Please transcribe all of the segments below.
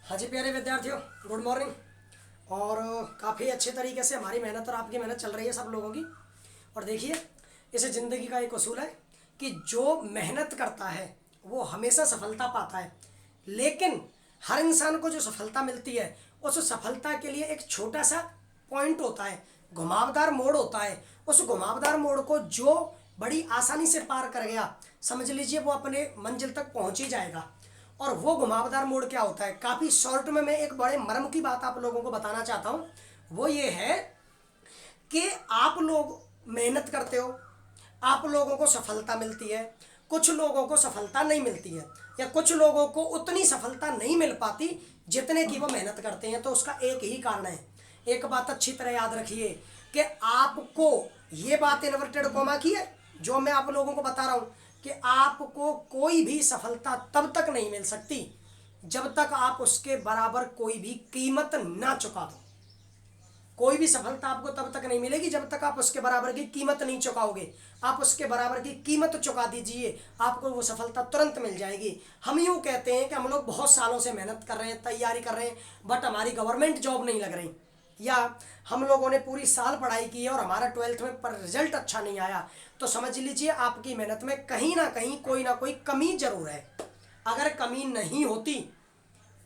हाँ जी प्यारे विद्यार्थियों, गुड मॉर्निंग। और काफ़ी अच्छे तरीके से हमारी मेहनत और आपकी मेहनत चल रही है सब लोगों की। और देखिए, इस ज़िंदगी का एक उसूल है कि जो मेहनत करता है वो हमेशा सफलता पाता है। लेकिन हर इंसान को जो सफलता मिलती है उस सफलता के लिए एक छोटा सा पॉइंट होता है, घुमावदार मोड़ होता है। उस घुमावदार मोड़ को जो बड़ी आसानी से पार कर गया, समझ लीजिए वो अपने मंजिल तक पहुंच ही जाएगा। और वो घुमावदार मोड़ क्या होता है, काफ़ी शॉर्ट में मैं एक बड़े मर्म की बात आप लोगों को बताना चाहता हूँ। वो ये है कि आप लोग मेहनत करते हो, आप लोगों को सफलता मिलती है, कुछ लोगों को सफलता नहीं मिलती है, या कुछ लोगों को उतनी सफलता नहीं मिल पाती जितने की वो मेहनत करते हैं। तो उसका एक ही कारण है। एक बात अच्छी तरह याद रखिए कि आपको ये बात इन्वर्टेड कोमा की है जो मैं आप लोगों को बता रहा हूँ कि आपको कोई भी सफलता तब तक नहीं मिल सकती जब तक आप उसके बराबर कोई भी कीमत ना चुका दो। कोई भी सफलता आपको तब तक नहीं मिलेगी जब तक आप उसके बराबर की कीमत नहीं चुकाओगे। आप उसके बराबर की कीमत चुका दीजिए, आपको वो सफलता तुरंत मिल जाएगी। हम यूँ कहते हैं कि हम लोग बहुत सालों से मेहनत कर रहे हैं, तैयारी कर रहे हैं, बट हमारी गवर्नमेंट जॉब नहीं लग रही, या हम लोगों ने पूरी साल पढ़ाई की है और हमारा 12th में पर रिजल्ट अच्छा नहीं आया, तो समझ लीजिए आपकी मेहनत में कहीं ना कोई कमी जरूर है। अगर कमी नहीं होती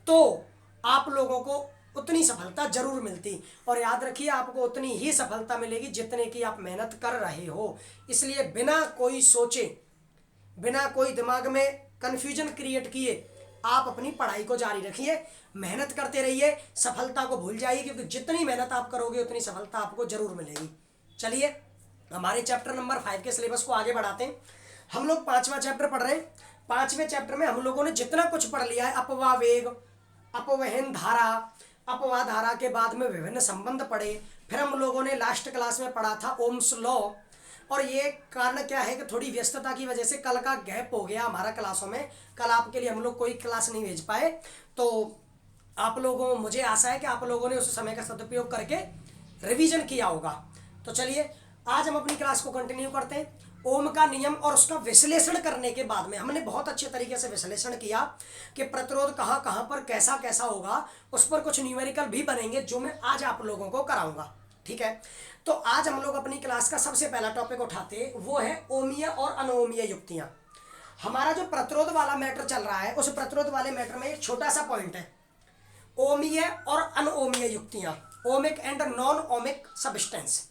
तो आप लोगों को उतनी सफलता जरूर मिलती। और याद रखिए, आपको उतनी ही सफलता मिलेगी जितने की आप मेहनत कर रहे हो। इसलिए बिना कोई सोचे, बिना कोई दिमाग में कन्फ्यूजन क्रिएट किए आप अपनी पढ़ाई को जारी रखिए, मेहनत करते रहिए, सफलता को भूल जाइए, क्योंकि जितनी मेहनत आप करोगे उतनी सफलता आपको जरूर मिलेगी। चलिए हमारे चैप्टर नंबर 5 के सिलेबस को आगे बढ़ाते हैं। हम लोग 5वां चैप्टर पढ़ रहे हैं। 5वें चैप्टर में हम लोगों ने जितना कुछ पढ़ लिया है, अपवाह वेग, अपवहन धारा, अपवाह धारा के बाद में विभिन्न संबंध पढ़े, फिर हम लोगों ने लास्ट क्लास में पढ़ा था ओम्स लॉ। और ये कारण क्या है कि थोड़ी व्यस्तता की वजह से कल का गैप हो गया हमारा क्लासों में। कल आपके लिए हम लोग कोई क्लास नहीं भेज पाए, तो आप लोगों, मुझे आशा है कि आप लोगों ने उस समय का सदुपयोग करके रिवीजन किया होगा। तो चलिए आज हम अपनी क्लास को कंटिन्यू करते हैं। ओम का नियम और उसका विश्लेषण करने के बाद में हमने बहुत अच्छे तरीके से विश्लेषण किया कि प्रतिरोध कहाँ कहाँ पर कैसा कैसा होगा। उस पर कुछ न्यूमेरिकल भी बनेंगे जो मैं आज आप लोगों को कराऊंगा, ठीक है। तो आज हम लोग अपनी क्लास का सबसे पहला टॉपिक उठाते, वो है ओमीय और अनोमीय युक्तियां। हमारा जो प्रतिरोध वाला मैटर चल रहा है, उस प्रतिरोध वाले मैटर में एक छोटा सा पॉइंट है, ओमीय और अनओमीय युक्तियां, ohmic and non ohmic substance.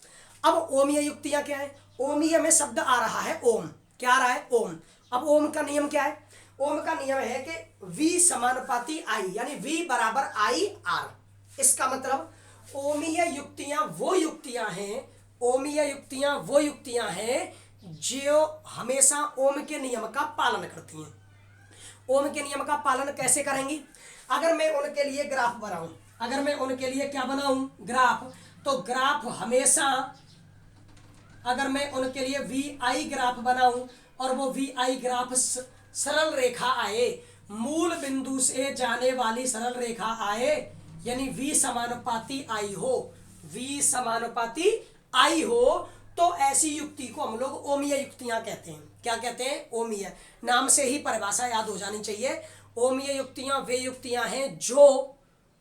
अब ओमीय युक्तियां क्या है? ओमीय में शब्द आ रहा है ओम। क्या आ रहा है? ओम। अब ओम का नियम क्या है? ओम का नियम है कि V समानुपाती I, यानी V बराबर I R। इसका मतलब ओमीय युक्तियां वो युक्तियां हैं, ओमीय युक्तियां वो युक्तियां हैं जो हमेशा ओम के नियम का पालन करती हैं। ओम के नियम का पालन कैसे करेंगी? अगर मैं उनके लिए ग्राफ बनाऊं, अगर मैं उनके लिए क्या बनाऊं? ग्राफ। तो ग्राफ हमेशा, अगर मैं उनके लिए वी आई ग्राफ बनाऊं और वो वी आई ग्राफ सरल रेखा आए, मूल बिंदु से जाने वाली सरल रेखा आए, यानी वी समानुपाती आई हो, वी समानुपाती आई हो, तो ऐसी युक्ति को हम लोग ओमीय युक्तियां कहते हैं। क्या कहते हैं? ओमीय। नाम से ही परिभाषा याद हो जानी चाहिए। ओमीय युक्तियां वे युक्तियां हैं जो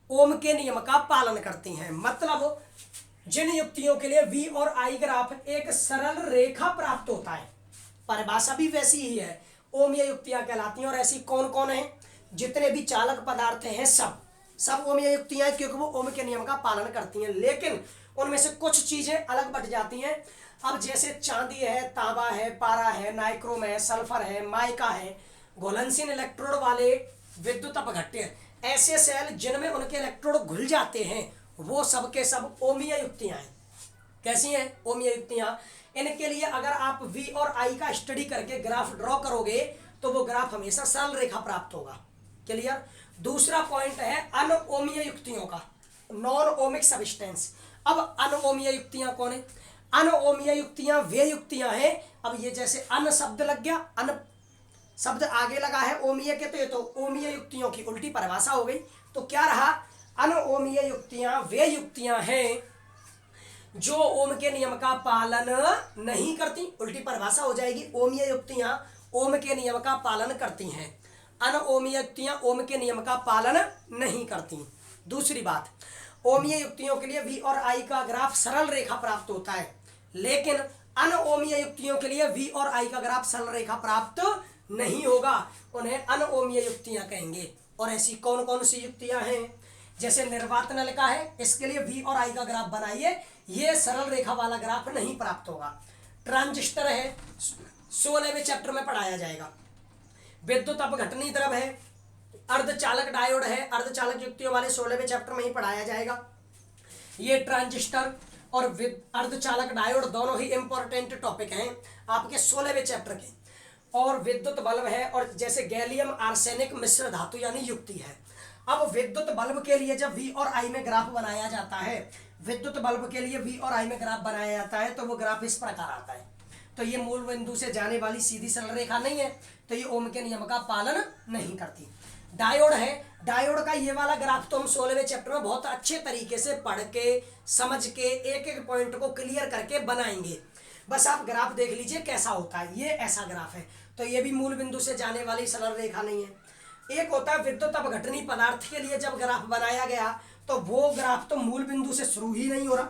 ओम के नियम का पालन करती हैं। मतलब जिन युक्तियों के लिए V और I ग्राफ एक सरल रेखा प्राप्त होता है, परिभाषा भी वैसी ही है, ओमीय युक्तियां कहलाती हैं। और ऐसी कौन कौन है? जितने भी चालक पदार्थ हैं सब ओमीय युक्तियां, क्योंकि वो ओम के नियम का पालन करती हैं। लेकिन उनमें से कुछ चीजें अलग बट जाती हैं। अब जैसे चांदी है, तांबा है, पारा है, नाइक्रोम है, सल्फर है, माइका है, घुलनशील इलेक्ट्रोड वाले विद्युत अपघट्य, ऐसे सेल जिनमें उनके इलेक्ट्रोड घुल जाते हैं, वो सब के सब ओमीय युक्तियां हैं। कैसी हैं ओमीय युक्तियां? इनके लिए अगर आप V और I का स्टडी करके ग्राफ ड्रॉ करोगे तो वो ग्राफ हमेशा सरल रेखा प्राप्त होगा। क्लियर? दूसरा पॉइंट है अनओमीय युक्तियों का, नॉन ओमिक सब्सटेंस। अब अनओमीय युक्तियां कौन है? अनओमीय युक्तियां वे युक्तियां हैं, अब ये जैसे अन शब्द लग गया, अन शब्द आगे लगा है ओमीय के, तो ये तो ओमीय युक्तियों की उल्टी परिभाषा हो गई। तो क्या रहा? अनओमीय युक्तियां वे युक्तियां हैं जो ओम के नियम का पालन नहीं करती, उल्टी परिभाषा हो जाएगी। ओमीय युक्तियां ओम के नियम का पालन करती हैं। अनओमीय युक्तियां ओम के नियम का पालन नहीं करती। दूसरी बात, ओमीय युक्तियों के लिए v और i का ग्राफ सरल रेखा प्राप्त होता है, लेकिन अनओमीय युक्तियों के लिए v और i का ग्राफ सरल रेखा प्राप्त नहीं होगा, उन्हें अनओमीय युक्तियां कहेंगे। और ऐसी कौन कौन सी युक्तियां हैं? जैसे निर्वात नल का है, इसके लिए v और i का ग्राफ बनाइए, ये सरल रेखा वाला ग्राफ नहीं प्राप्त होगा। ट्रांजिस्टर है, 16वें चैप्टर में पढ़ाया जाएगा। विद्युत अपघटनी द्रव है, अर्धचालक डायोड है, अर्धचालक युक्तियों वाले 16वें चैप्टर में ही पढ़ाया जाएगा। ये ट्रांजिस्टर और अर्धचालक डायोड दोनों ही इंपॉर्टेंट टॉपिक हैं आपके 16वें चैप्टर के। और विद्युत बल्ब है, और जैसे गैलियम आर्सेनिक मिश्र धातु यानी युक्ति है। अब विद्युत बल्ब के लिए जब v और i में ग्राफ बनाया जाता है, विद्युत बल्ब के लिए v और i में ग्राफ बनाया जाता है, तो वो ग्राफ इस प्रकार आता है। तो ये मूल बिंदु से जाने वाली सीधी सरल रेखा नहीं है, तो ये ओम के नियम का पालन नहीं करती। डायोड है, डायोड का ये वाला ग्राफ तो हम 16वें चैप्टर में बहुत अच्छे तरीके से पढ़ के समझ के एक एक पॉइंट को क्लियर करके बनाएंगे। बस आप ग्राफ देख लीजिए कैसा होता है। ये ऐसा ग्राफ है, तो ये भी मूल बिंदु से जाने वाली सरल रेखा नहीं है। एक होता है विद्युत अपघटनी पदार्थ के लिए जब ग्राफ बनाया गया, तो वो ग्राफ तो मूल बिंदु से शुरू ही नहीं हो रहा।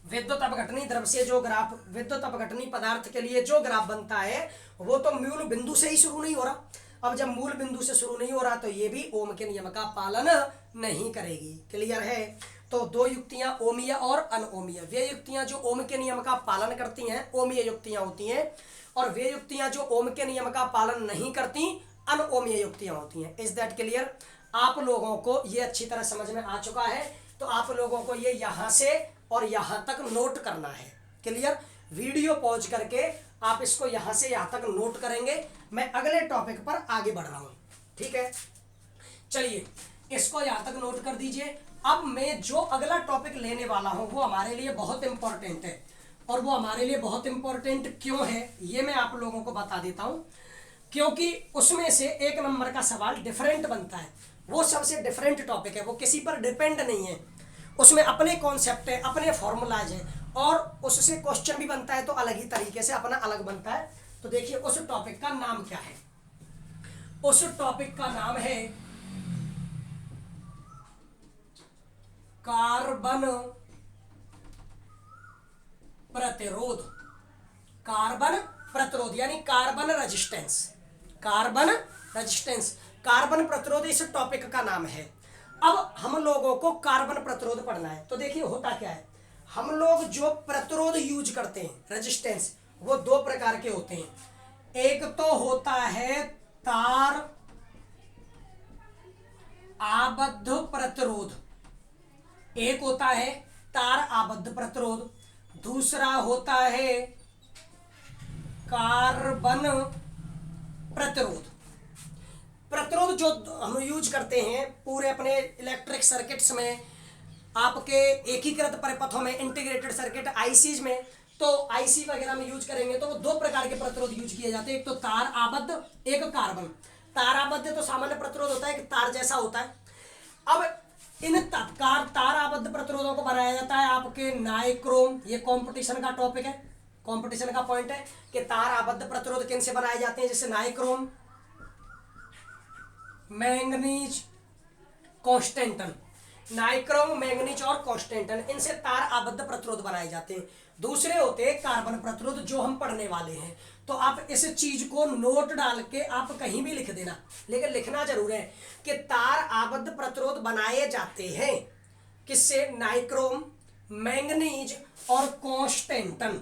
विद्युत अपघटनी द्रव से जो ग्राफ, विद्युत अपघटनी पदार्थ के लिए जो ग्राफ बनता है, वो तो मूल बिंदु से ही शुरू नहीं हो रहा। अब जब मूल बिंदु से शुरू नहीं हो रहा, तो ये भी ओम के नियम का पालन नहीं करेगी। क्लियर है? तो दो युक्तियां ओमीय और अनओमीय। वे युक्तियां जो ओम के नियम का पालन करती हैं ओमीय युक्तियां होती हैं, और वे युक्तियां जो ओम के नियम का पालन नहीं करती अनओमीय युक्तियां होती हैं। Is that clear? आप लोगों को ये अच्छी तरह समझ में आ चुका है, तो आप लोगों को ये यहां से और यहां तक नोट करना है। क्लियर? वीडियो पॉज करके आप इसको यहां से यहां तक नोट करेंगे। मैं अगले टॉपिक पर आगे बढ़ रहा हूं, ठीक है? चलिए, इसको यहां तक नोट कर दीजिए। अब मैं जो अगला टॉपिक लेने वाला हूं वो हमारे लिए बहुत इंपॉर्टेंट है, और वो हमारे लिए बहुत इंपॉर्टेंट क्यों है ये मैं आप लोगों को बता देता हूं। क्योंकि उसमें से 1 नंबर का सवाल डिफरेंट बनता है। वो सबसे डिफरेंट टॉपिक है, वो किसी पर डिपेंड नहीं है। उसमें अपने कॉन्सेप्ट है, अपने फॉर्मूलाज है, और उससे क्वेश्चन भी बनता है तो अलग ही तरीके से अपना अलग बनता है। तो देखिए उस टॉपिक का नाम क्या है। उस टॉपिक का नाम है कार्बन प्रतिरोध। कार्बन प्रतिरोध यानी carbon resistance. Carbon resistance, carbon प्रतिरोध इस टॉपिक का नाम है। अब हम लोगों को कार्बन प्रतिरोध पढ़ना है। तो देखिए होता क्या है, हम लोग जो प्रतिरोध यूज करते हैं रेजिस्टेंस, वो 2 प्रकार के होते हैं। एक तो होता है तार आबद्ध प्रतिरोध, एक होता है तार आबद्ध प्रतिरोध, दूसरा होता है कार्बन प्रतिरोध। प्रतिरोध जो हम यूज करते हैं पूरे अपने इलेक्ट्रिक सर्किट्स में, आपके एकीकृत परिपथों में, इंटीग्रेटेड सर्किट आईसीज में, तो आईसी वगैरह में यूज करेंगे तो 2 प्रकार के प्रतिरोध यूज किए जाते हैं। एक तो तार आबद्ध, एक कार्बन। तार आबद्ध तो सामान्य प्रतिरोध होता है कि तार जैसा होता है। अब इन तार आबद्ध प्रतिरोधों को बनाया जाता है आपके नाइक्रोम। ये कंपटीशन का टॉपिक है, कंपटीशन का पॉइंट है कि तार आबद्ध प्रतिरोध किन से बनाए जाते हैं, जैसे nichrome, manganese, constantan. Nichrome, manganese और कॉन्स्टेंटन, इनसे तार आबद्ध प्रतिरोध बनाए जाते हैं। दूसरे होते हैं कार्बन प्रतिरोध, जो हम पढ़ने वाले हैं। तो आप इस चीज को नोट डाल के आप कहीं भी लिख देना, लेकिन लिखना जरूर है कि तार आबद्ध प्रतिरोध बनाए जाते हैं किससे, नाइक्रोम, मैंगनीज और कॉन्स्टेंटन।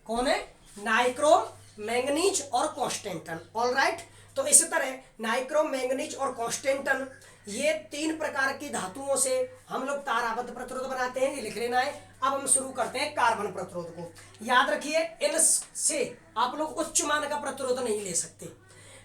कौन है? नाइक्रोम, मैंगनीज और कॉन्स्टेंटन। ऑलराइट, तो इस तरह नाइक्रोम, मैंगनीज और कॉन्स्टेंटन, ये 3 प्रकार की धातुओं से हम लोग तार आबद्ध प्रतिरोध बनाते हैं। ये लिख लेना है। अब हम शुरू करते हैं कार्बन प्रतिरोध को। याद रखिए, इनसे आप लोग उच्च मान का प्रतिरोध नहीं ले सकते।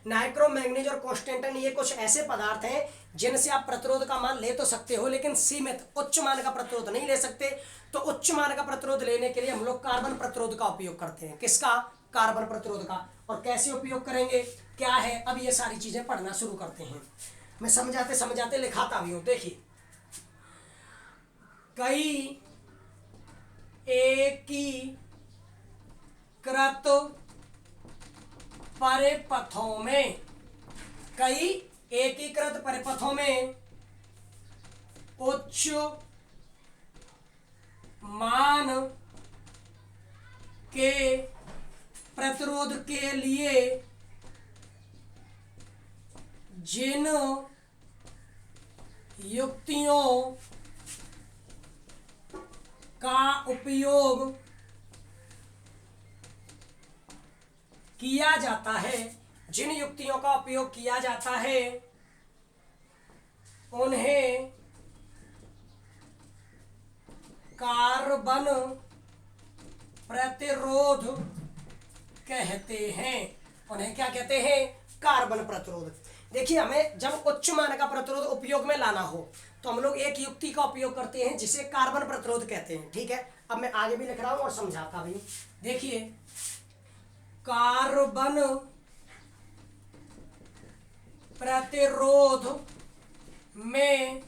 नाइक्रोम, मैंगनीज और कॉन्स्टेंटन ये कुछ ऐसे पदार्थ हैं जिनसे आप प्रतिरोध का मान ले तो सकते हो, लेकिन सीमित, उच्च मान का प्रतिरोध नहीं ले सकते। तो उच्च मान का प्रतिरोध लेने के लिए हम लोग कार्बन प्रतिरोध का उपयोग करते हैं। किसका? कार्बन प्रतिरोध का। और कैसे उपयोग करेंगे, क्या है, अब ये सारी चीजें पढ़ना शुरू करते हैं। मैं समझाते समझाते लिखाता भी हूं। देखिए, कई एकीकृत परिपथों में, कई एकीकृत परिपथों में उच्च मान के प्रतिरोध के लिए जिन युक्तियों का उपयोग किया जाता है, जिन युक्तियों का उपयोग किया जाता है उन्हें कार्बन प्रतिरोध कहते हैं। उन्हें क्या कहते हैं? कार्बन प्रतिरोध। देखिए, हमें जब उच्च मान का प्रतिरोध उपयोग में लाना हो तो हम लोग एक युक्ति का उपयोग करते हैं जिसे कार्बन प्रतिरोध कहते हैं। ठीक है, अब मैं आगे भी लिख रहा हूं और समझाता भी। देखिए, कार्बन प्रतिरोध में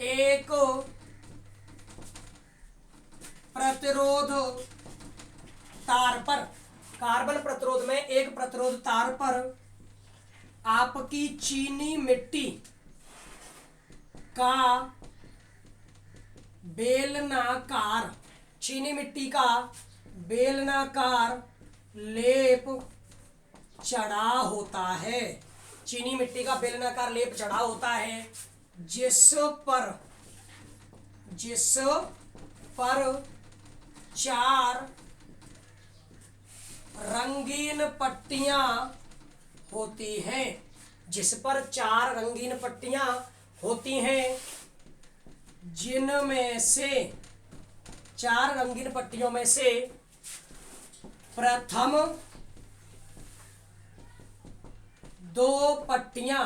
एक प्रतिरोध तार पर, कार्बन प्रतिरोध में एक प्रतिरोध तार पर आपकी चीनी मिट्टी का बेलनाकार, चीनी मिट्टी का बेलनाकार लेप चढ़ा होता है। चीनी मिट्टी का बेलनाकार लेप चढ़ा होता है जिस पर 4 रंगीन पट्टियां होती हैं, जिस पर 4 रंगीन पट्टियां होती हैं, जिनमें से 4 रंगीन पट्टियों में से प्रथम 2 पट्टियां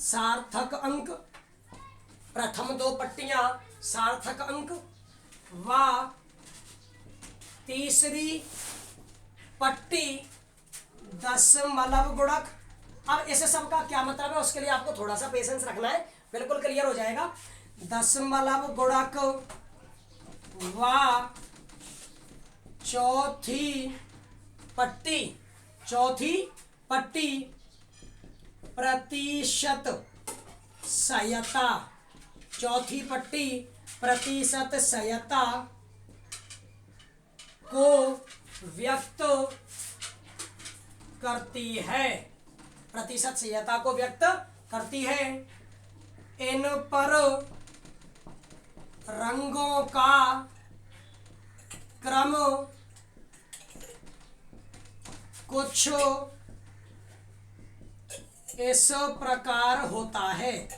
सार्थक अंक, प्रथम 2 पट्टियां सार्थक अंक व तीसरी पट्टी दशमलव गुणक। अब इस सब का क्या मतलब है उसके लिए आपको थोड़ा सा पेशेंस रखना है, बिल्कुल क्लियर हो जाएगा। दशमलव गुणक व चौथी पट्टी प्रतिशत सहायता, चौथी पट्टी प्रतिशत सहायता को व्यक्त करती है, प्रतिशत सहायता को व्यक्त करती है। इन पर रंगों का क्रम कुछ इस प्रकार होता है।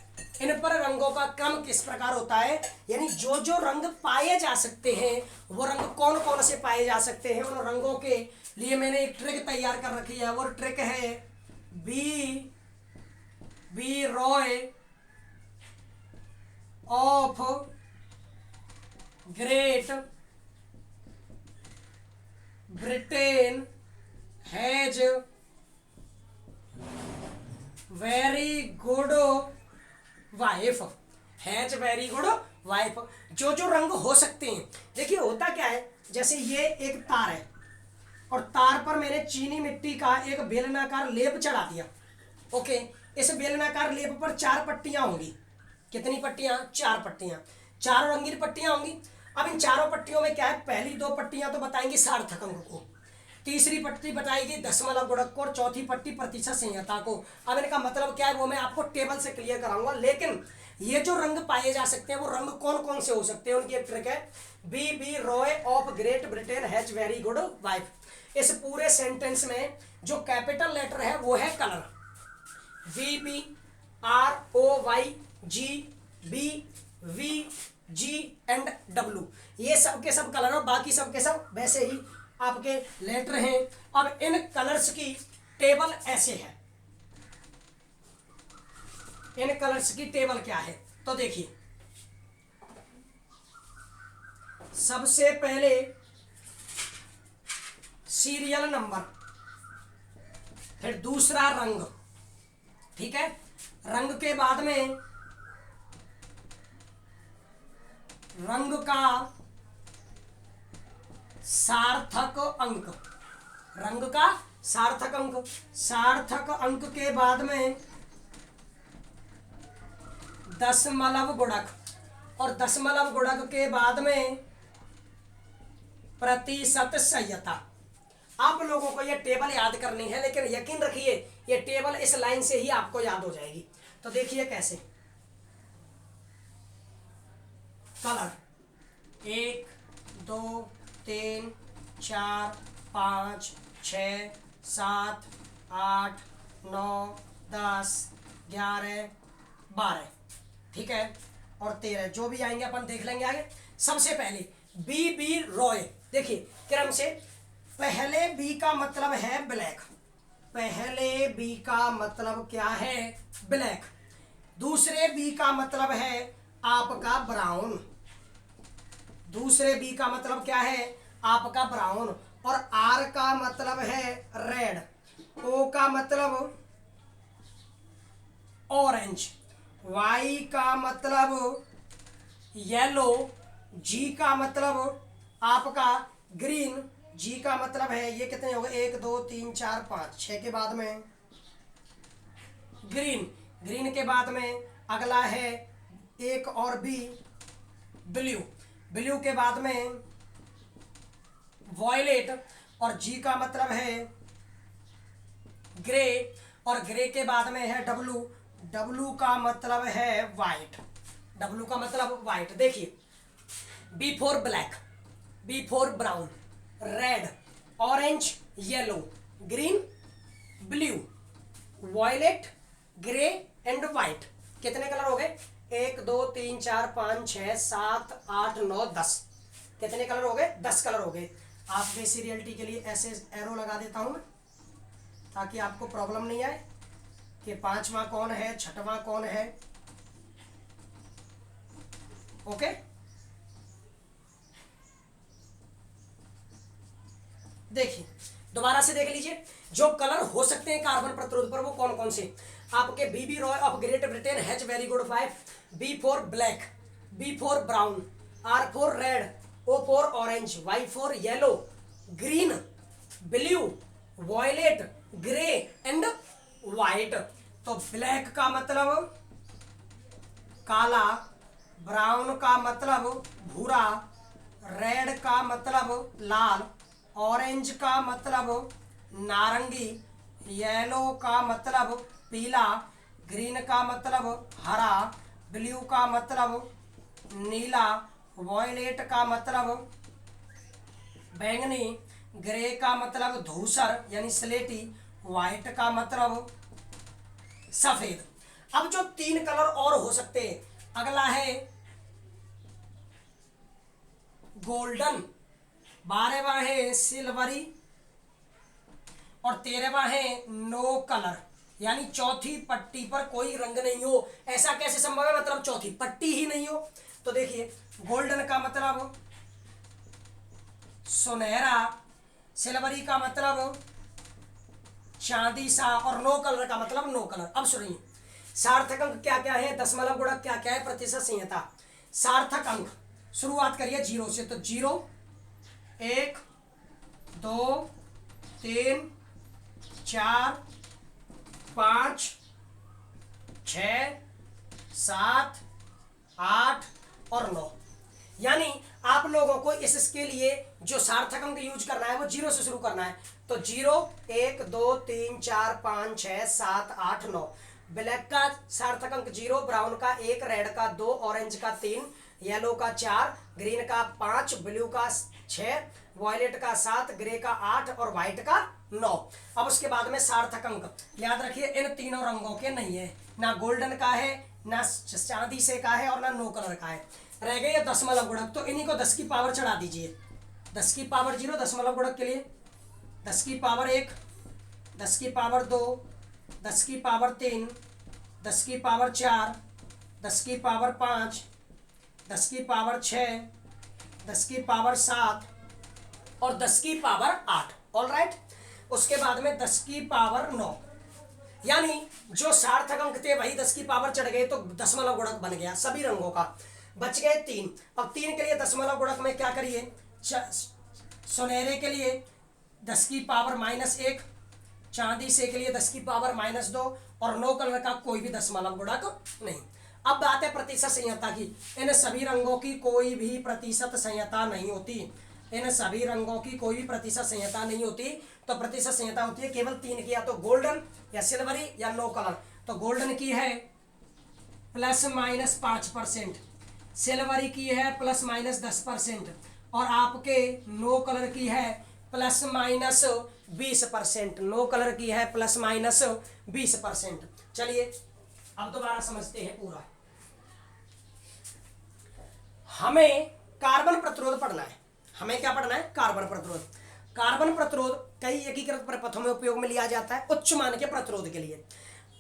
इन पर रंगों का क्रम किस प्रकार होता है, यानी जो जो रंग पाए जा सकते हैं वो रंग कौन कौन से पाए जा सकते हैं, उन रंगों के लिए मैंने एक ट्रिक तैयार कर रखी है। वो ट्रिक है B Roy of great Britain has very good wife, has very good wife. जो जो रंग हो सकते हैं, देखिए होता क्या है, जैसे ये एक तार है और तार पर मैंने चीनी मिट्टी का एक बेलनाकार लेप चढ़ा दिया। ओके, इस बेलनाकार लेप पर 4 पट्टियां होंगी। कितनी पट्टियां? 4 पट्टियां, 4 रंगीन पट्टियां होंगी। अब इन चारों पट्टियों में क्या है, पहली 2 पट्टियां तो बताएंगी सार्थक अंक को, तीसरी पट्टी बताएगी दशमलव गुणक को और चौथी पट्टी प्रतिशत संहिता को। अब इनका मतलब क्या है वो मैं आपको टेबल से क्लियर कराऊंगा, लेकिन ये जो रंग पाए जा सकते हैं वो रंग कौन कौन से हो सकते हैं उनकी एक ट्रिक है। B Roy of great Britain has very good wife. इस पूरे सेंटेंस में जो कैपिटल लेटर है वो है कलर, VBROYGBVGW, ये सब के सब कलर और बाकी सब के सब वैसे ही आपके लेटर हैं। अब इन कलर्स की टेबल ऐसे है, इन कलर्स की टेबल क्या है तो देखिए, सबसे पहले सीरियल नंबर, फिर दूसरा रंग, ठीक है, रंग के बाद में रंग का सार्थक अंक, रंग का सार्थक अंक, सार्थक अंक के बाद में दशमलव गुणक, और दशमलव गुणक के बाद में प्रतिशत संहिता। आप लोगों को ये टेबल याद करनी है, लेकिन यकीन रखिए ये टेबल इस लाइन से ही आपको याद हो जाएगी। तो देखिए कैसे, कलर 1 2 3 4 5 6 7 8 9 10 11 12, ठीक है, और 13 जो भी आएंगे अपन देख लेंगे आगे। सबसे पहले बी रॉय, देखिए क्रम से, पहले बी का मतलब है ब्लैक, पहले बी का मतलब क्या है, ब्लैक। दूसरे बी का मतलब है आपका ब्राउन, दूसरे बी का मतलब क्या है आपका ब्राउन। और आर का मतलब है रेड, ओ का मतलब ऑरेंज, वाई का मतलब येलो, जी का मतलब आपका ग्रीन, जी का मतलब है ये कितने हो गए 1 2 3 4 5 6 के बाद में ग्रीन, ग्रीन के बाद में अगला है एक और बी ब्लू, ब्लू के बाद में वॉयलेट, और जी का मतलब है ग्रे, और ग्रे के बाद में है डब्लू, डब्लू का मतलब है वाइट, डब्लू का मतलब वाइट। देखिए B for black, B for brown, red, orange, yellow, green, blue, violet, grey and white. कितने कलर हो गए 1 2 3 4 5 6 7 8 9 10, कितने कलर हो गए 10 कलर हो गए। आप बेसिक रियलिटी के लिए ऐसे एरो लगा देता हूं मैं, ताकि आपको प्रॉब्लम नहीं आए कि पांचवा कौन है छठवां कौन है। ओके, देखिए दोबारा से देख लीजिए, जो कलर हो सकते हैं कार्बन प्रतिरोध पर वो कौन कौन से। आपके B Roy of great Britain has very good 5, B for black, B for brown, R for red, O for orange, Y for yellow, green, blue, violet, grey and white. तो ब्लैक का मतलब काला, ब्राउन का मतलब भूरा, red का मतलब लाल, orange का मतलब नारंगी, येलो का मतलब पीला, ग्रीन का मतलब हरा, ब्लू का मतलब नीला, वॉयलेट का मतलब बैंगनी, ग्रे का मतलब धूसर यानी स्लेटी, वाइट का मतलब सफेद। अब जो 3 कलर और हो सकते हैं, अगला है गोल्डन, 12वां है सिल्वरी, और 13वां है नो कलर, यानी चौथी पट्टी पर कोई रंग नहीं हो। ऐसा कैसे संभव है, मतलब चौथी पट्टी ही नहीं हो। तो देखिए गोल्डन का मतलब सुनहरा, सिल्वरी का मतलब चांदी सा, और नो कलर का मतलब नो कलर। अब सुनिए सार्थक अंक क्या क्या है, दशमलव गुणक क्या क्या है, प्रतिशत संहिता। सार्थक अंक शुरुआत करिए 0 से, तो 0 1 2 3 4 5 6 7 8 और 9। यानी आप लोगों को इसके लिए जो सार्थक अंक यूज करना है वो 0 से शुरू करना है। तो 0 1 2 3 4 5 6 7 8 9। ब्लैक का सार्थक अंक 0, ब्राउन का 1, रेड का 2, ऑरेंज का 3, येलो का 4, ग्रीन का 5, ब्लू का 6, वॉयलेट का 7, ग्रे का 8 और व्हाइट का 9। अब उसके बाद में सार्थक अंक याद रखिए इन तीनों रंगों के नहीं है, ना गोल्डन का है, ना चांदी से का है, और ना नो कलर का है। रह गए ये दशमलव गुणक, तो इन्हीं को 10 की पावर चढ़ा दीजिए। 10 की पावर 0 दशमलव गुणक के लिए, 10 की पावर 1, 10 की पावर 2, 10 की पावर 3, 10 की पावर 4, 10 की पावर 5, 10 की पावर 6, 10 की पावर 7 और 10 की पावर 8। ऑल राइट, उसके बाद में 10 की पावर 9, यानी जो सार्थक अंक थे वही 10 की पावर चढ़ गए, तो दशमलव गुणक बन गया सभी रंगों का। बच गए 3। अब 3 के लिए दशमलव गुणक में क्या करिए, सुनहरे के लिए 10 की पावर -1, चांदी से के लिए 10 की पावर -2 और नो कलर का कोई भी दशमलव गुणक नहीं। अब बात है प्रतिशत संहिता की। इन सभी रंगों की कोई भी प्रतिशत संहिता नहीं होती। इन सभी रंगों की कोई भी प्रतिशत संहिता नहीं होती। तो प्रतिशत संहिता होती है केवल 3 की, या तो गोल्डन या सिल्वरी या नो कलर। तो गोल्डन की है ±5%, सिल्वरी की है ±10% और आपके नो कलर की है ±20%। नो कलर की है ±20%। चलिए अब दोबारा समझते हैं पूरा। हमें कार्बन प्रतिरोध पढ़ना है। हमें क्या पढ़ना है? कार्बन प्रतिरोध। कार्बन प्रतिरोध कई एकीकृत प्रपथों में उपयोग में लिया जाता है उच्च मान के प्रतिरोध के लिए।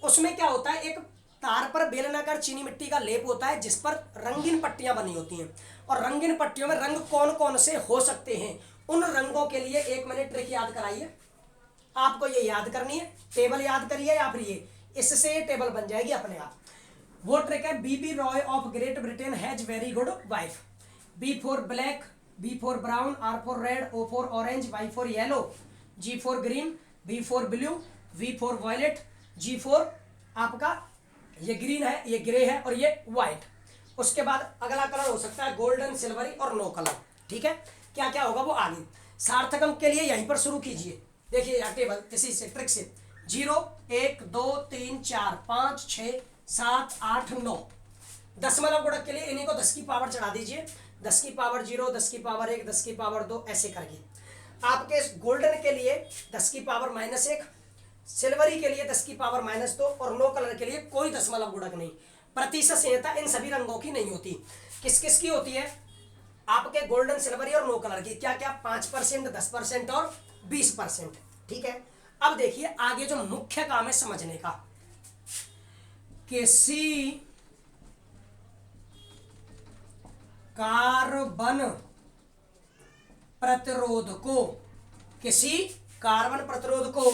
उसमें क्या होता है, एक तार पर बेलनाकार चीनी मिट्टी का लेप होता है जिस पर रंगीन पट्टियां बनी होती हैं, और रंगीन पट्टियों में रंग कौन कौन से हो सकते हैं उन रंगों के लिए एक मैंने ट्रिक याद कराइए। आपको ये याद करनी है, टेबल याद करिए या फिर ये, इससे ये टेबल बन जाएगी अपने आप। वो ट्रिक है, BB Roy of great Britain has very good wife. B for black, B for brown, R for red, O for orange, Y for yellow, G for green, B for blue, V for violet, G for आपका ये green है, ये grey है और ये white. उसके बाद अगला कलर हो सकता है गोल्डन, सिल्वरी और नो कलर। ठीक है, क्या क्या होगा वो आगे। सार्थक अंक के लिए यहीं पर शुरू कीजिए। देखिए यहाँ टेबल इसी से ट्रिक से 0 1 2 3 4 5 6 7 8 9। दशमलव गुणक के लिए इन्हीं को 10 की पावर चढ़ा दीजिए। 10 की पावर 0, 10 की पावर 1, 10 की पावर 2 ऐसे करके। आपके गोल्डन के लिए 10 की पावर -1, सिल्वरी के लिए 10 की पावर -2 और नो कलर के लिए कोई दशमलव गुणक नहीं। प्रतिशत संहिता इन सभी रंगों की नहीं होती। किस किस की होती है? आपके गोल्डन, सिल्वरी और नो कलर की। क्या क्या? 5%, 10% और 20%। ठीक है, अब देखिए आगे जो मुख्य काम है समझने का। किसी कार्बन प्रतिरोध को, किसी कार्बन प्रतिरोध को,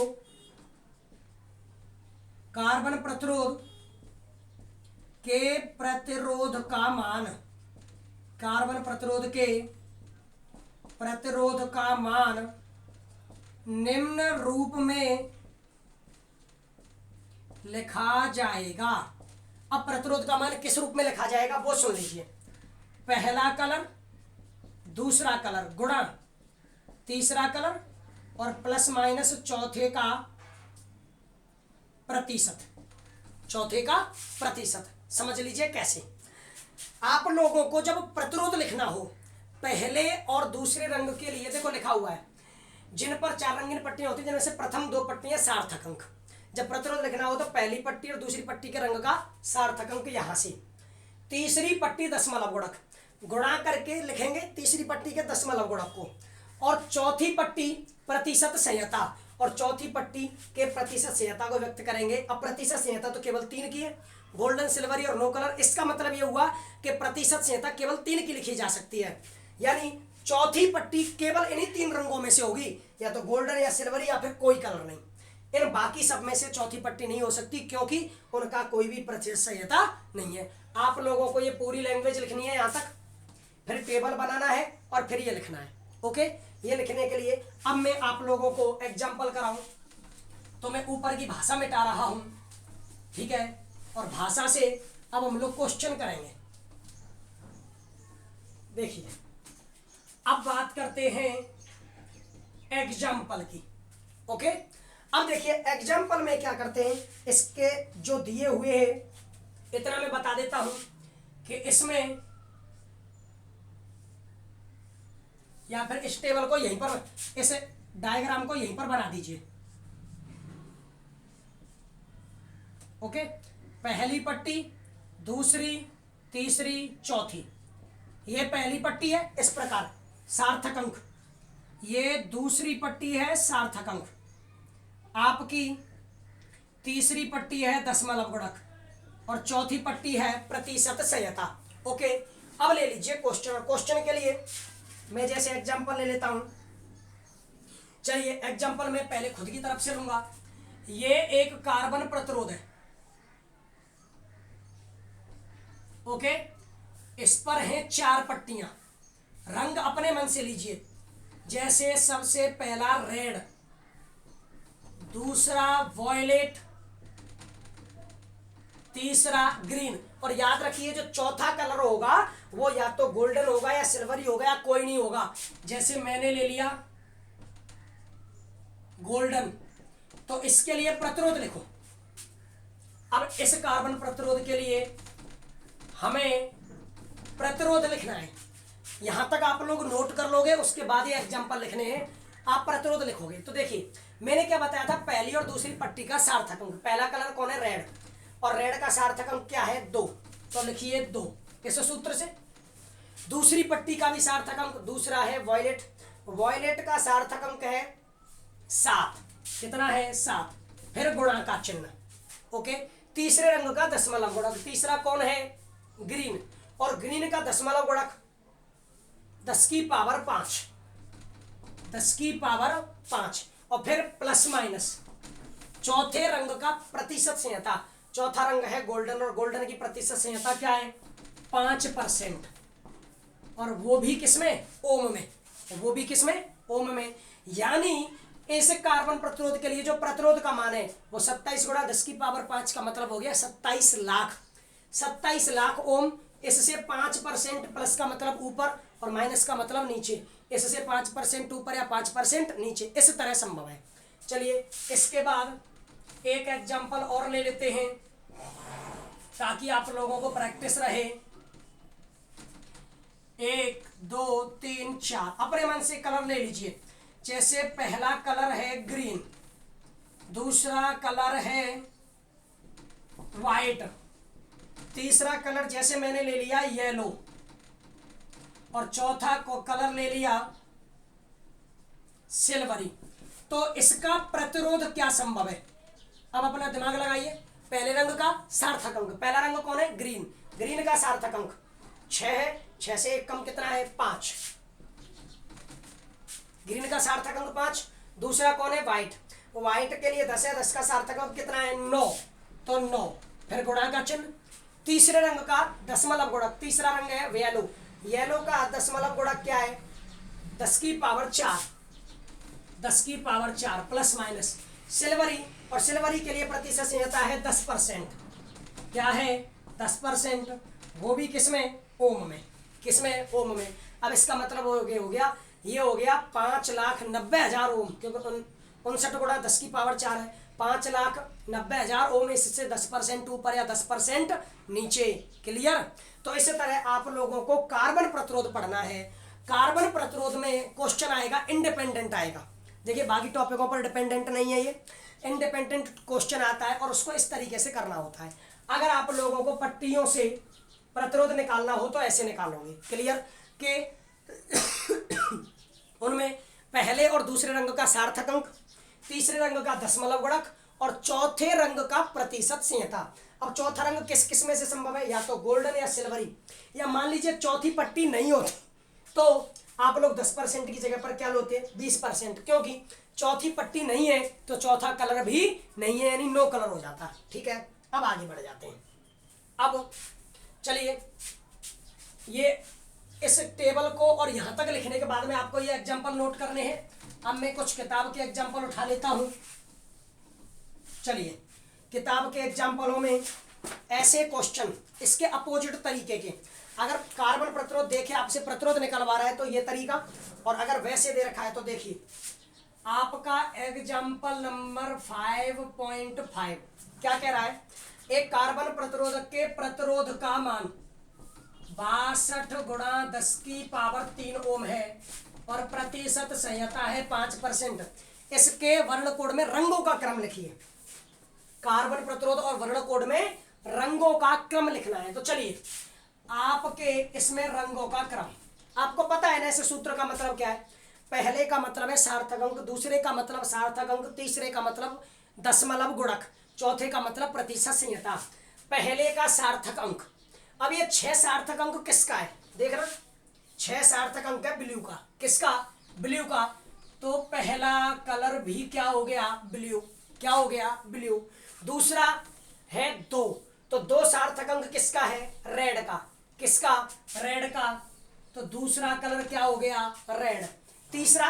कार्बन प्रतिरोध के प्रतिरोध का मान, कार्बन प्रतिरोध के प्रतिरोध का मान निम्न रूप में लिखा जाएगा। अब प्रतिरोध का मान किस रूप में लिखा जाएगा वो सुन लीजिए। पहला कलर, दूसरा कलर गुणा तीसरा कलर और प्लस माइनस चौथे का प्रतिशत, चौथे का प्रतिशत। समझ लीजिए कैसे। आप लोगों को जब प्रतिरोध लिखना हो, पहले और दूसरे रंग के लिए देखो लिखा हुआ है जिन पर 4 रंगीन पट्टियां होती हैं, जिनमें से प्रथम 2 पट्टियां सार्थक अंक। जब प्रतिरोध लिखना हो तो पहली पट्टी और दूसरी पट्टी के रंग का सार्थक अंक यहां से, तीसरी पट्टी दशमलव गुणक गुणा करके लिखेंगे तीसरी पट्टी के दशमलव गुणक को, और चौथी पट्टी प्रतिशत संहिता, और चौथी पट्टी के प्रतिशत संहिता को व्यक्त करेंगे। अब प्रतिशत संहिता तो केवल 3 की है, गोल्डन, सिल्वरी और नो कलर। इसका मतलब यह हुआ कि प्रतिशत संहिता केवल 3 की लिखी जा सकती है, यानी चौथी पट्टी केवल इन्हीं 3 रंगों में से होगी, या तो गोल्डन या सिल्वरी या फिर कोई कलर नहीं। इन बाकी सब में से चौथी पट्टी नहीं हो सकती क्योंकि उनका कोई भी प्रतिशत संहिता नहीं है। आप लोगों को ये पूरी लैंग्वेज लिखनी है यहाँ तक, फिर टेबल बनाना है और फिर ये लिखना है। ओके, ये लिखने के लिए अब मैं आप लोगों को एग्जाम्पल कराऊं तो मैं ऊपर की भाषा मिटा रहा हूं, ठीक है, और भाषा से अब हम लोग क्वेश्चन करेंगे। देखिए अब बात करते हैं एग्जाम्पल की। ओके, अब देखिए एग्जाम्पल में क्या करते हैं, इसके जो दिए हुए हैं इतना मैं बता देता हूं कि इसमें, या फिर इस टेबल को यहीं पर, इस डायग्राम को यहीं पर बना दीजिए। ओके, पहली पट्टी, दूसरी, तीसरी, चौथी, ये पहली पट्टी है इस प्रकार सार्थक अंक, ये दूसरी पट्टी है सार्थक अंक, आपकी तीसरी पट्टी है दशमलव गुणक और चौथी पट्टी है प्रतिशत संहिता। ओके, अब ले लीजिए क्वेश्चन। क्वेश्चन के लिए मैं जैसे एग्जांपल ले लेता हूं। चलिए एग्जांपल में पहले खुद की तरफ से लूंगा। ये एक कार्बन प्रतिरोध है। ओके, इस पर हैं 4 पट्टियां, रंग अपने मन से लीजिए। जैसे सबसे पहला रेड, दूसरा वॉयलेट, तीसरा ग्रीन। और याद रखिए जो चौथा कलर होगा वो या तो गोल्डन होगा या सिल्वरी होगा या कोई नहीं होगा। जैसे मैंने ले लिया गोल्डन, तो इसके लिए प्रतिरोध लिखो। अब इस कार्बन प्रतिरोध के लिए हमें प्रतिरोध लिखना है। यहां तक आप लोग नोट कर लोगे, उसके बाद ये एग्जांपल लिखने हैं। आप प्रतिरोध लिखोगे तो देखिए मैंने क्या बताया था, पहली और दूसरी पट्टी का सार्थक अंक। पहला कलर कौन है, रेड, और रेड का सार्थक अंक क्या है, 2, तो लिखिए 2 इस सूत्र से। दूसरी पट्टी का भी सार्थक अंक दूसरा है वॉयलेट, वॉयलेट का सार्थक अंक है 7, कितना है 7, फिर गुणा का चिन्ह, ओके। तीसरे रंग का दशमलव गुणक, तीसरा कौन है, ग्रीन, और ग्रीन का दशमलव गुणक 10 की पावर 5, 10 की पावर 5, और फिर प्लस माइनस चौथे रंग का प्रतिशत संहिता। चौथा रंग है गोल्डन, और गोल्डन की प्रतिशत संहिता क्या है, 5%, और वो भी किसमें, ओम में, वो भी किसमें, ओम में। यानी इस कार्बन प्रतिरोध के लिए जो प्रतिरोध का मान है वो 27 गुणा 10 की पावर 5 का मतलब हो गया 27 लाख, 27 लाख ओम। इससे 5% प्लस का मतलब ऊपर और माइनस का मतलब नीचे, इससे 5% ऊपर या 5% नीचे, इस तरह संभव है। चलिए इसके बाद एक एग्जांपल और ले लेते हैं ताकि आप लोगों को प्रैक्टिस रहे। 1 2 3 4 अपने मन से कलर ले लीजिए। जैसे पहला कलर है ग्रीन, दूसरा कलर है वाइट, तीसरा कलर जैसे मैंने ले लिया येलो, और चौथा को कलर ले लिया सिल्वरी। तो इसका प्रतिरोध क्या संभव है, अब अपना दिमाग लगाइए। पहले रंग का सार्थक अंक, पहला रंग कौन है, ग्रीन, ग्रीन का सार्थक अंक 6 है, 6 से 1 कम कितना है, 5, ग्रीन का सार्थक अंक 5। दूसरा कौन है, व्हाइट, व्हाइट के लिए 10 है, 10 का सार्थक अंक कितना है, 9, तो 9, फिर गुणा का चिन्ह। तीसरे रंग का दशमलव गुणक, तीसरा रंग है येलो, येलो का दशमलव गुणक क्या है, 10 की पावर 4, 10 की पावर 4 प्लस माइनस। सिल्वरी, और सिल्वरी के लिए प्रतिशत संहिता है 10%, क्या है 10%, वो भी किसमें, ओम में, किसमें, ओम में। अब इसका मतलब हो गया ये हो गया 5,90,000 ओम, क्योंकि 59 गुणा 10 की पावर 4 है, 5,90,000 ओम। इससे 10% ऊपर या 10% नीचे, क्लियर। तो इसी तरह आप लोगों को कार्बन प्रतिरोध पढ़ना है। कार्बन प्रतिरोध में क्वेश्चन आएगा इंडिपेंडेंट आएगा, देखिए बाकी टॉपिकों पर डिपेंडेंट नहीं है, ये इंडिपेंडेंट क्वेश्चन आता है और उसको इस तरीके से करना होता है। अगर आप लोगों को पट्टियों से प्रतिरोध निकालना हो तो ऐसे निकालोगे, क्लियर, के उनमें पहले और दूसरे रंग का सार्थक अंक, तीसरे रंग का दशमलव गुणक, और चौथे रंग का प्रतिशत संहिता। अब चौथा रंग किस किस में से संभव है, या तो गोल्डन या सिल्वरी, या मान लीजिए चौथी पट्टी नहीं होती तो आप लोग 10% की जगह पर क्या लेते हैं, 20%, क्योंकि चौथी पट्टी नहीं है तो चौथा कलर भी नहीं है, यानी नो कलर हो जाता है, ठीक है। अब आगे बढ़ जाते हैं। अब चलिए ये इस टेबल को और यहां तक लिखने के बाद में आपको ये एग्जांपल नोट करने हैं। अब मैं कुछ किताब के एग्जांपल उठा लेता हूं। चलिए किताब के एग्जांपलों में ऐसे क्वेश्चन इसके अपोजिट तरीके के, अगर कार्बन प्रतिरोध देखे आपसे प्रतिरोध निकलवा रहा है तो ये तरीका, और अगर वैसे दे रखा है तो देखिए आपका एग्जांपल नंबर 5.5 क्या कह रहा है, एक कार्बन प्रतिरोधक के प्रतिरोध का मान 62 गुणा 10 की पावर 3 ओम है और प्रतिशत संहिता है 5%। इसके वर्ण कोड में रंगों का क्रम लिखिए। कार्बन प्रतिरोध और वर्ण कोड में रंगों का क्रम लिखना है। तो चलिए आपके इसमें रंगों का क्रम आपको पता है ना, ऐसे सूत्र का मतलब क्या है, पहले का मतलब है सार्थक अंक, दूसरे का मतलब सार्थक अंक, तीसरे का मतलब दशमलव गुणक, चौथे का मतलब प्रतिशत संहिता। पहले का सार्थक अंक, अब ये 6 सार्थक अंक किसका है, देखना 6 सार्थक अंक है ब्लू का, किसका, ब्लू का। तो पहला कलर भी क्या हो गया, ब्लू, क्या हो गया, ब्लू। दूसरा है 2, तो 2 सार्थक अंक किसका है, रेड का, किसका, रेड का। तो दूसरा कलर क्या हो गया, रेड। तीसरा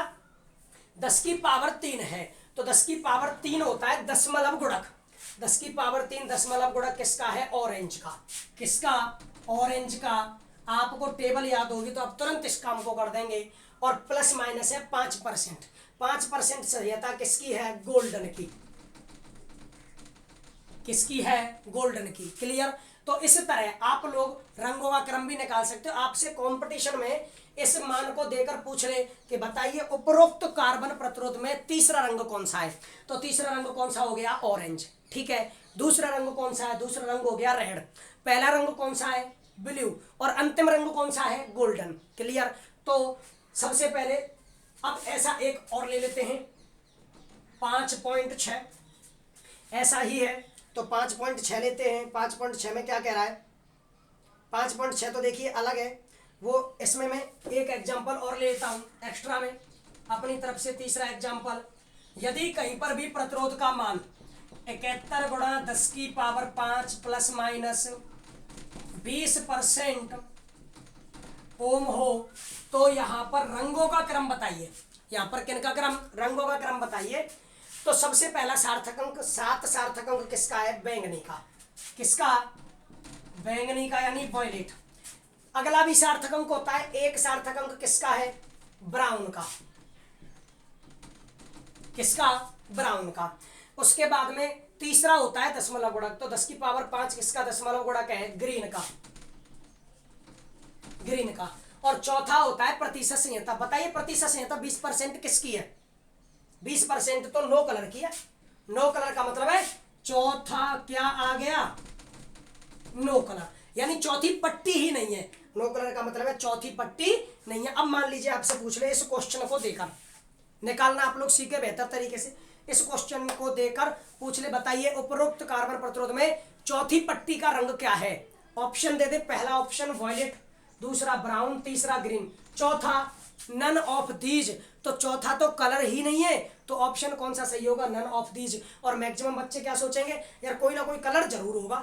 10 की पावर 3 है, तो 10 की पावर 3 होता है दशमलव गुणक। 10 की पावर 3 दशमलव गुणक किसका है? ऑरेंज का। किसका? ऑरेंज का। आपको टेबल याद होगी तो आप तुरंत इस काम को कर देंगे। और प्लस माइनस है 5%। 5% सहायता किसकी है? गोल्डन की। किसकी है? गोल्डन की। क्लियर? तो इस तरह आप लोग रंगों का क्रम भी निकाल सकते हो। आपसे कंपटीशन में इस मान को देकर पूछ ले कि बताइए उपरोक्त कार्बन प्रतिरोध में तीसरा रंग कौन सा है, तो तीसरा रंग कौन सा हो गया? ऑरेंज। ठीक है। दूसरा रंग कौन सा है? दूसरा रंग हो गया रेड। पहला रंग कौन सा है? ब्लू। और अंतिम रंग कौन सा है? गोल्डन। क्लियर? तो सबसे पहले अब ऐसा एक और ले लेते हैं 5.6, ऐसा ही है तो 5.6 लेते हैं। 5.6 में क्या कह रहा है? 5.6 तो देखिए अलग है वो। इसमें मैं एक एग्जांपल और लेता हूं एक्स्ट्रा में अपनी तरफ से। तीसरा एग्जांपल, यदि कहीं पर भी प्रतिरोध का मान 71 गुणा 10 की पावर 5 प्लस माइनस 20% ओम हो तो यहाँ पर रंगों का क्रम बताइए। यहाँ पर किनका क्रम? रंगों का क्रम बताइए। तो सबसे पहला सार्थक अंक, 7 सार्थक अंक किसका है? बैंगनी का। किसका? बैंगनी का, यानी वॉयलेट। अगला भी सार्थक अंक होता है। एक सार्थक अंक किसका है? ब्राउन का। किसका? ब्राउन का। उसके बाद में तीसरा होता है दशमलव गुणक, तो 10 की पावर 5 किसका दशमलव गुणक है? ग्रीन का। ग्रीन का। और चौथा होता है प्रतिशत संहिता। बताइए प्रतिशत संहिता 20% किसकी है? 20% तो नो कलर की है। नो कलर का मतलब है चौथा क्या आ गया? नो कलर, यानी चौथी पट्टी ही नहीं है। नो कलर का मतलब है चौथी पट्टी नहीं है। अब मान लीजिए आपसे पूछ ले, इस क्वेश्चन को देकर निकालना आप लोग सीखे बेहतर तरीके से। इस क्वेश्चन को देकर पूछ ले, बताइए उपरोक्त कार्बन प्रतिरोध में चौथी पट्टी का रंग क्या है? ऑप्शन दे दे। पहला ऑप्शन वॉयलेट, दूसरा ब्राउन, तीसरा ग्रीन, चौथा नन ऑफ दीज। तो चौथा तो कलर ही नहीं है, तो ऑप्शन कौन सा सही होगा? None of these. और मैक्सिमम बच्चे क्या सोचेंगे? यार कोई ना कोई कलर जरूर होगा,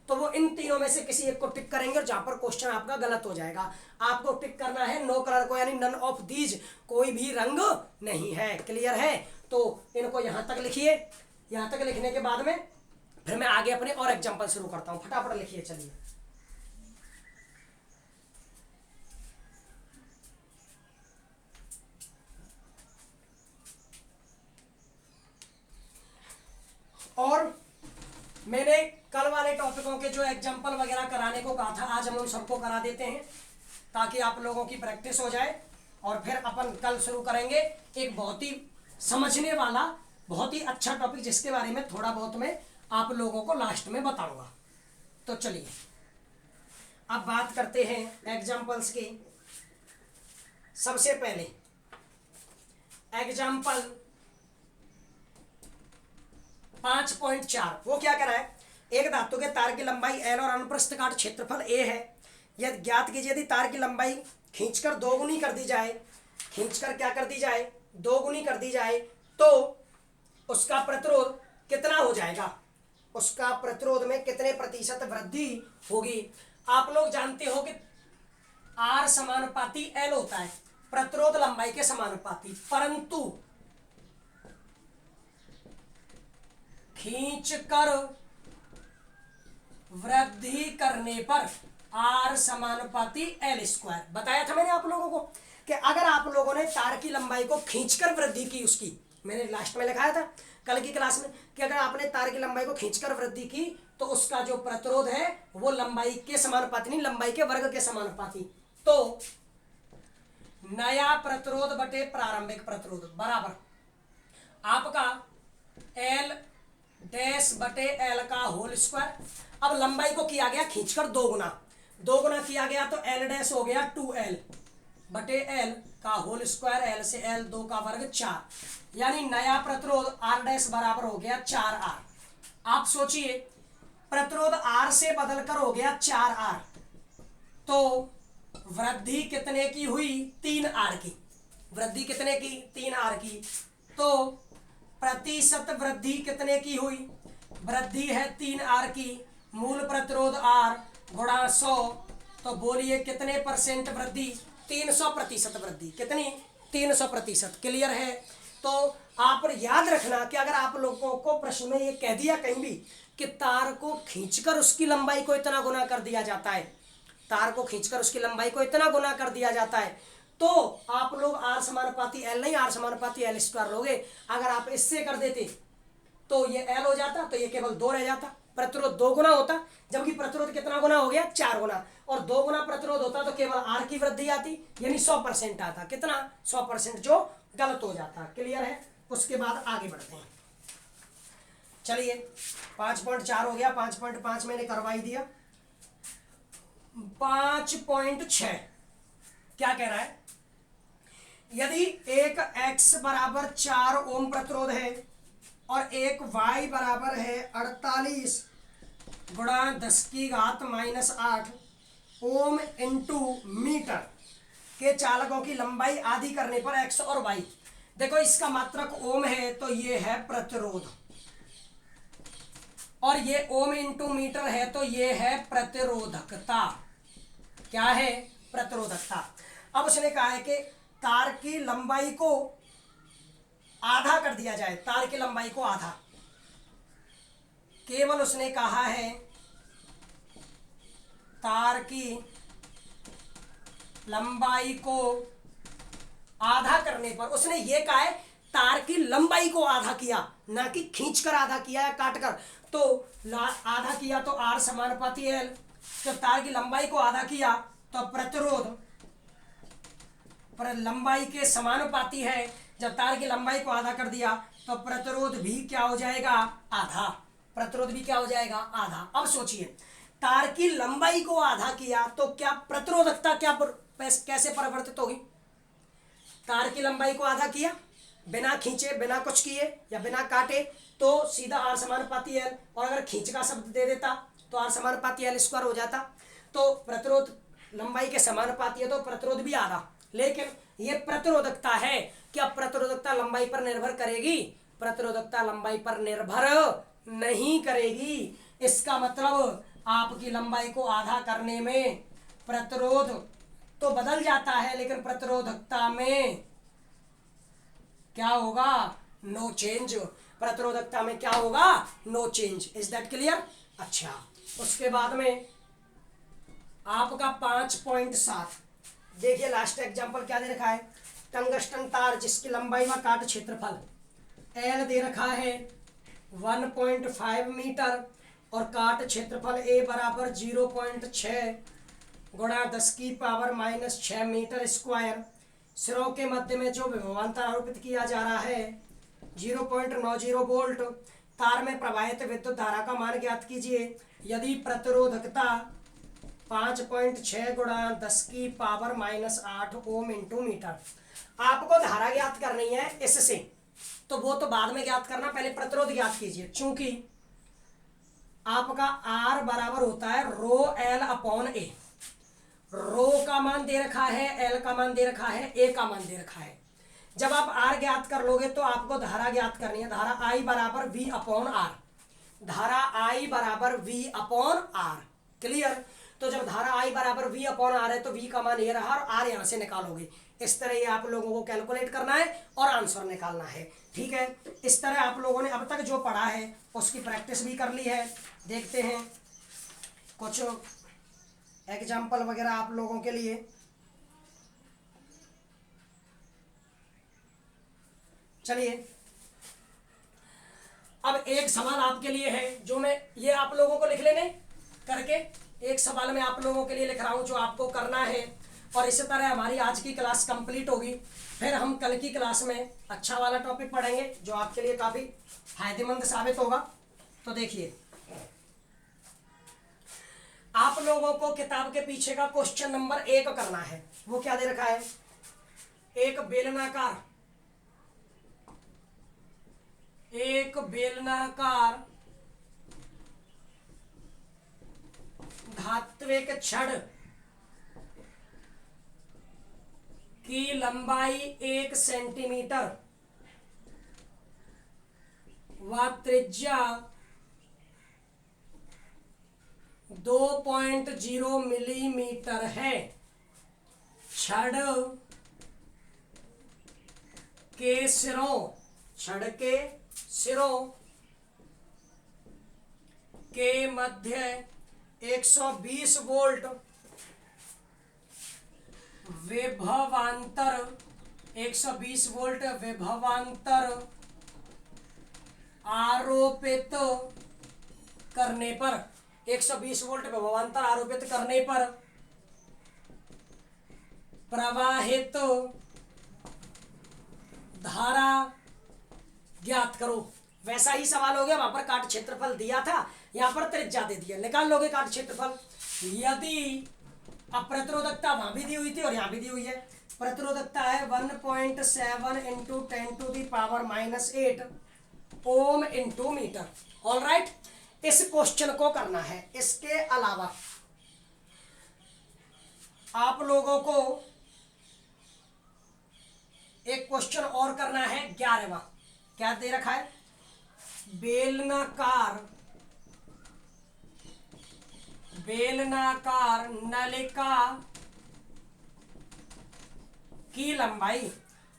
तो वो इन तीनों में से किसी एक को टिक करेंगे और जहां पर क्वेश्चन आपका गलत हो जाएगा आपको टिक करना है नो कलर को, यानी नन ऑफ दीज, कोई भी रंग नहीं है। क्लियर है? तो इनको यहां तक लिखिए। यहां तक लिखने के बाद में फिर मैं आगे अपने और एग्जांपल शुरू करता हूं। फटाफट लिखिए। चलिए, और मैंने कल वाले टॉपिकों के जो एग्जांपल वगैरह कराने को कहा था, आज हम उन सबको करा देते हैं ताकि आप लोगों की प्रैक्टिस हो जाए। और फिर अपन कल शुरू करेंगे एक बहुत ही समझने वाला, बहुत ही अच्छा टॉपिक, जिसके बारे में थोड़ा बहुत मैं आप लोगों को लास्ट में बताऊंगा। तो चलिए अब बात करते हैं एग्जाम्पल्स की। सबसे पहले एग्जाम्पल 5.4, वो क्या कह रहा है? एक धातु के तार की लंबाई L और अनुप्रस्थ काट क्षेत्रफल A है। यह ज्ञात कीजिए यदि तार की लंबाई खींचकर दोगुनी कर दी जाए, खींचकर क्या कर दी जाए? दोगुनी कर दी जाए, तो उसका प्रतिरोध कितना हो जाएगा? उसका प्रतिरोध में कितने प्रतिशत वृद्धि होगी? आप लोग जानते हो कि R समानुपाती L होता है, प्रतिरोध लंबाई के समानुपाती, परंतु खींचकर वृद्धि करने पर R समानुपाती L स्क्वायर। बताया था मैंने आप लोगों को कि अगर आप लोगों ने तार की लंबाई को खींचकर वृद्धि की, उसकी मैंने लास्ट में लिखाया था कल की क्लास में कि अगर आपने तार की लंबाई को खींचकर वृद्धि की तो उसका जो प्रतिरोध है वो लंबाई के समानुपाती नहीं, लंबाई के वर्ग के समानुपाती। तो नया प्रतिरोध बटे प्रारंभिक प्रतिरोध बराबर आपका L डैश बटे L का होल स्क्वायर। अब लंबाई को किया गया खींचकर दो गुना किया गया तो L डैश हो गया 2L बटे L का होल स्क्वायर, L से L 2 का वर्ग 4, यानी नया प्रतिरोध R डैश बराबर हो गया 4R। आप सोचिए प्रतिरोध R से बदलकर हो गया 4R, तो वृद्धि कितने की हुई? 3R की। वृद्धि कितने की? 3R की। तो प्रतिशत वृद्धि कितने की हुई? वृद्धि है 3R की। मूल प्रतिरोध R गुणा 100, तो बोलिए कितने परसेंट वृद्धि? 300% वृद्धि। कितनी? 300%। क्लियर है? तो आप याद रखना कि अगर आप लोगों को प्रश्न में ये कह दिया कहीं भी कि तार को खींचकर उसकी लंबाई को इतना गुना कर दिया जाता है, तार को खींचकर उसकी लंबाई को इतना गुना कर दिया जाता है, तो आप लोग आर समानुपाती एल नहीं, आर समानुपाती एल स्क्वायर लोगे। अगर आप इससे कर देते तो ये एल हो जाता, तो ये केवल 2 रह जाता, प्रतिरोध 2 गुना होता, जबकि प्रतिरोध कितना गुना हो गया? 4 गुना। और 2 गुना प्रतिरोध होता तो केवल आर की वृद्धि आती, यानी 100% आता। कितना? 100%, जो गलत हो जाता। क्लियर है? उसके बाद आगे बढ़ते हैं। चलिए 5.4 हो गया, 5.5 मैंने करवा ही दिया। 5.6 क्या कह रहा है? यदि एक x बराबर 4 ओम प्रतिरोध है और एक y बराबर है 48 गुणा 10⁻⁻8 ओम इंटू मीटर के चालकों की लंबाई आधी करने पर x और y, देखो इसका मात्रक ओम है तो ये है प्रतिरोध, और ये ओम इंटू मीटर है तो ये है प्रतिरोधकता। क्या है? प्रतिरोधकता। अब उसने कहा है कि तार की लंबाई को आधा कर दिया जाए, तार की लंबाई को आधा। केवल उसने कहा है तार की लंबाई को आधा करने पर, उसने ये कहा है तार की लंबाई को आधा किया, ना कि खींचकर आधा किया या काटकर। तो आधा किया तो आर समानुपाती एल, जब तार की लंबाई को आधा किया तो प्रतिरोध पर लंबाई के समानुपाती है, जब तार की लंबाई को आधा कर दिया तो प्रतिरोध भी क्या हो जाएगा? आधा। प्रतिरोध भी क्या हो जाएगा? आधा। अब सोचिए, तार की लंबाई को आधा किया तो क्या प्रतिरोधकता कैसे परिवर्तित होगी? तार की लंबाई को आधा किया, बिना खींचे, बिना कुछ किए या बिना काटे, तो सीधा आर समानुपाती एल, और अगर खींच का शब्द दे देता तो आर समानुपाती एल स्क्वायर हो जाता। तो प्रतिरोध लंबाई के समानुपाती है तो प्रतिरोध भी आधा। लेकिन ये प्रतिरोधकता है, क्या प्रतिरोधकता लंबाई पर निर्भर करेगी? प्रतिरोधकता लंबाई पर निर्भर नहीं करेगी। इसका मतलब आपकी लंबाई को आधा करने में प्रतिरोध तो बदल जाता है, लेकिन प्रतिरोधकता में क्या होगा? No change. प्रतिरोधकता में क्या होगा? No change. Is that clear? अच्छा, उसके बाद में आपका 5.7 देखिए, लास्ट एग्जांपल क्या दे रखा है? टंगस्टन तार जिसकी लंबाई व काट क्षेत्रफल एल दे रखा है 1.5 मीटर और काट क्षेत्रफल ए बराबर 0.6 गुणा 10⁻⁻6 मीटर स्क्वायर। सिरों के मध्य में जो विभवांतर आरोपित किया जा रहा है 0.90 वोल्ट। तार में प्रवाहित विद्युत धारा का मान ज्ञात कीजिए। यदि प्रतिरोधकता 5.6 गुणा 10⁻⁻8 ओम इंटू मीटर। आपको धारा ज्ञात करनी है इससे, तो वो तो बाद में ज्ञात करना, पहले प्रतिरोध ज्ञात कीजिए। चूंकि आपका R बराबर होता है रो एल अपॉन ए। रो का मान दे रखा है, एल का मान दे रखा है, ए का मान दे रखा है। जब आप R ज्ञात कर लोगे तो आपको धारा ज्ञात करनी है। धारा I बराबर V अपॉन आर, धारा I बराबर V अपॉन आर। क्लियर? तो जब धारा I बराबर V अपॉन आर है तो V का मान ये रहा और R यहाँ से निकालोगे। इस तरह ये आप लोगों को कैलकुलेट करना है और आंसर निकालना है। ठीक है? इस तरह आप लोगों ने अब तक जो पढ़ा है उसकी प्रैक्टिस भी कर ली है। देखते हैं कुछ एग्जाम्पल वगैरह आप लोगों के लिए। चलिए, अब एक सवाल आपके लिए है जो मैं ये आप लोगों को लिख लेने करके एक सवाल मैं आप लोगों के लिए लिख रहा हूं जो आपको करना है। और इसी तरह हमारी आज की क्लास कंप्लीट होगी। फिर हम कल की क्लास में अच्छा वाला टॉपिक पढ़ेंगे जो आपके लिए काफ़ी फायदेमंद साबित होगा। तो देखिए, आप लोगों को किताब के पीछे का क्वेश्चन नंबर 1 करना है। वो क्या दे रखा है? एक बेलनाकार धात्विक छड़ की लंबाई 1 सेंटीमीटर व त्रिज्या 2.0 मिलीमीटर है। छड़ के सिरों, छड़ के सिरों के मध्य 120 वोल्ट विभवांतर, 120 वोल्ट विभवांतर आरोपित करने पर, 120 वोल्ट विभवांतर आरोपित करने पर प्रवाहित धारा ज्ञात करो। वैसा ही सवाल हो गया, वहां पर काट क्षेत्रफल दिया था, यहां पर त्रिज्या दे दिया, निकाल लोगे काट क्षेत्रफल। यदि अब प्रतिरोधकता वहां भी दी हुई थी और यहां भी दी हुई है, प्रतिरोधकता है 1.7 into 10⁻⁻8 ohm into metre. All right, इस क्वेश्चन को करना है। इसके अलावा आप लोगों को एक क्वेश्चन और करना है 11वां। क्या दे रखा है? बेलनाकार नलिका की लंबाई,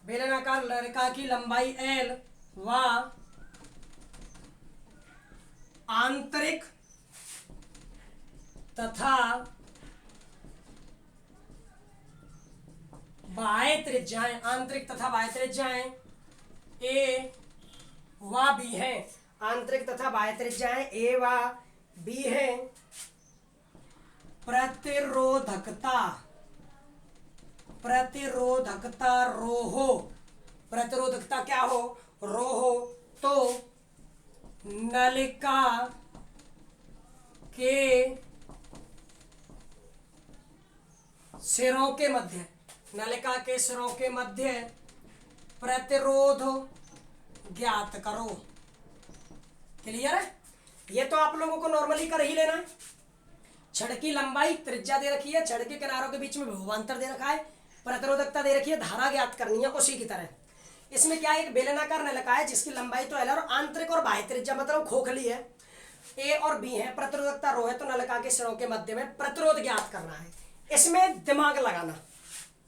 बेलनाकार नलिका की लंबाई L व आंतरिक तथा बाह्य त्रिज्याएं, आंतरिक तथा बाह्य त्रिज्याएं A व B है, आंतरिक तथा बाह्य त्रिज्याएं A व B है। प्रतिरोधकता, प्रतिरोधकता रो हो, प्रतिरोधकता क्या हो? रो हो। तो नलिका के सिरों के मध्य, नलिका के सिरों के मध्य प्रतिरोध ज्ञात करो। क्लियर है? ये तो आप लोगों को नॉर्मली कर ही लेना है। छड़ की लंबाई, त्रिज्या दे रखी है, छड़ के किनारों के बीच में विभवांतर दे रखा है, प्रतिरोधकता दे रखी है, धारा ज्ञात करनी है। उसी की तरह इसमें क्या है, एक बेलनाकार नलिका है जिसकी लंबाई तो L और आंतरिक और बाह्य त्रिज्या मतलब खोखली है A और B है, प्रतिरोधकता रो है, तो नलिका के सिरों के मध्य में प्रतिरोध ज्ञात करना है। इसमें दिमाग लगाना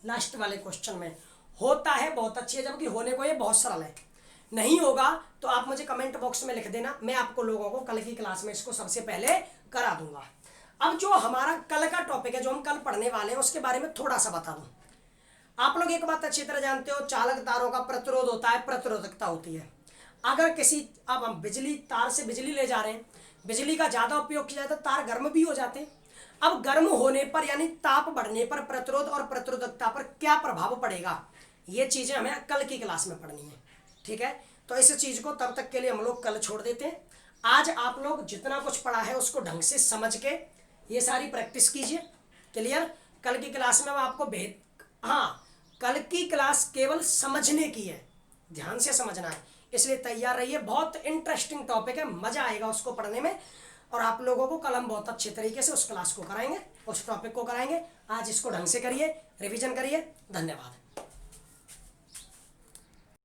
लास्ट वाले क्वेश्चन में होता है बहुत अच्छी है, जबकि होने को ये बहुत सरल है। नहीं होगा तो आप मुझे कमेंट बॉक्स में लिख देना, मैं आपको लोगों को कल की क्लास में इसको सबसे पहले करा दूंगा। अब जो हमारा कल का टॉपिक है, जो हम कल पढ़ने वाले हैं, उसके बारे में थोड़ा सा बता दूं। आप लोग एक बात अच्छी तरह जानते हो, चालक तारों का प्रतिरोध होता है, प्रतिरोधकता होती है। अगर किसी, अब हम बिजली तार से बिजली ले जा रहे हैं, बिजली का ज़्यादा उपयोग किया जाता है, तार गर्म भी हो जाते हैं। अब गर्म होने पर यानी ताप बढ़ने पर प्रतिरोध और प्रतिरोधकता पर क्या प्रभाव पड़ेगा, ये चीज़ें हमें कल की क्लास में पढ़नी है। ठीक है, तो इस चीज़ को तब तक के लिए हम लोग कल छोड़ देते हैं। आज आप लोग जितना कुछ पढ़ा है उसको ढंग से समझ के ये सारी प्रैक्टिस कीजिए। क्लियर? कल की क्लास में मैं आपको हाँ, कल की क्लास केवल समझने की है, ध्यान से समझना है, इसलिए तैयार रहिए। बहुत इंटरेस्टिंग टॉपिक है, मजा आएगा उसको पढ़ने में। और आप लोगों को कल हम बहुत अच्छे तरीके से उस क्लास को कराएंगे, उस टॉपिक को कराएंगे। आज इसको ढंग से करिए, रिवीजन करिए। धन्यवाद।